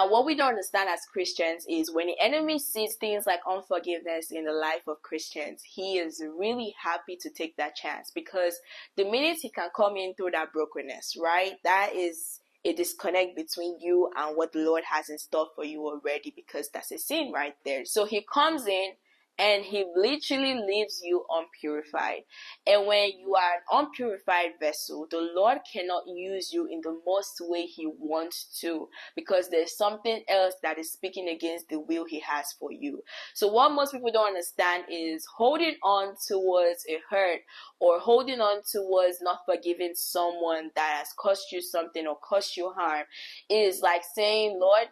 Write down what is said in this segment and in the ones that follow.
Now, what we don't understand as Christians is when the enemy sees things like unforgiveness in the life of Christians, he is really happy to take that chance, because the minute he can come in through that brokenness, right, that is a disconnect between you and what the Lord has in store for you already, because that's a sin right there. So he comes in and he literally leaves you unpurified. And when you are an unpurified vessel, the Lord cannot use you in the most way he wants to, because there's something else that is speaking against the will he has for you. So what most people don't understand is holding on towards a hurt, or holding on towards not forgiving someone that has caused you something or caused you harm, is like saying, Lord,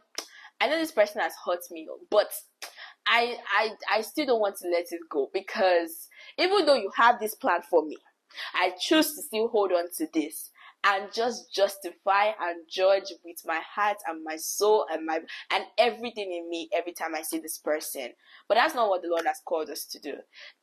I know this person has hurt me, but I still don't want to let it go, because even though you have this plan for me, I choose to still hold on to this and just justify and judge with my heart and my soul and everything in me every time I see this person. But that's not what the Lord has called us to do.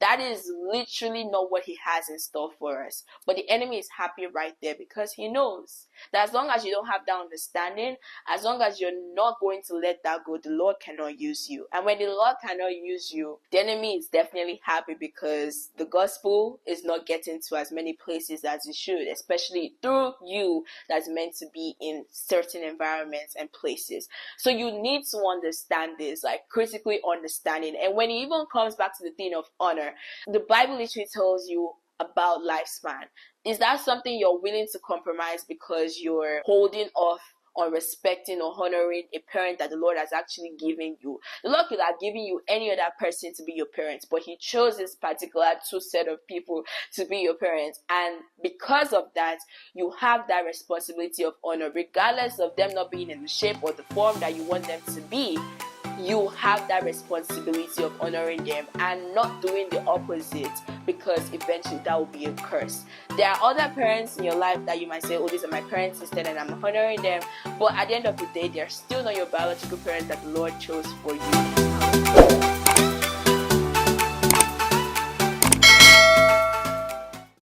That is literally not what he has in store for us. But the enemy is happy right there, because he knows that as long as you don't have that understanding, as long as you're not going to let that go, the Lord cannot use you. And when the Lord cannot use you, the enemy is definitely happy, because the gospel is not getting to as many places as it should, especially through you that's meant to be in certain environments and places. So you need to understand this, like critically understanding. And when it even comes back to the thing of honor, the Bible literally tells you about lifespan. Is that something you're willing to compromise because you're holding off on respecting or honoring a parent that the Lord has actually given you? The Lord could have given you any other person to be your parents, but he chose this particular two set of people to be your parents. And because of that, you have that responsibility of honor, regardless of them not being in the shape or the form that you want them to be. You have that responsibility of honoring them and not doing the opposite, because eventually that will be a curse. There are other parents in your life that you might say, oh, these are my parents instead, and I'm honoring them. But at the end of the day, they're still not your biological parents that the Lord chose for you.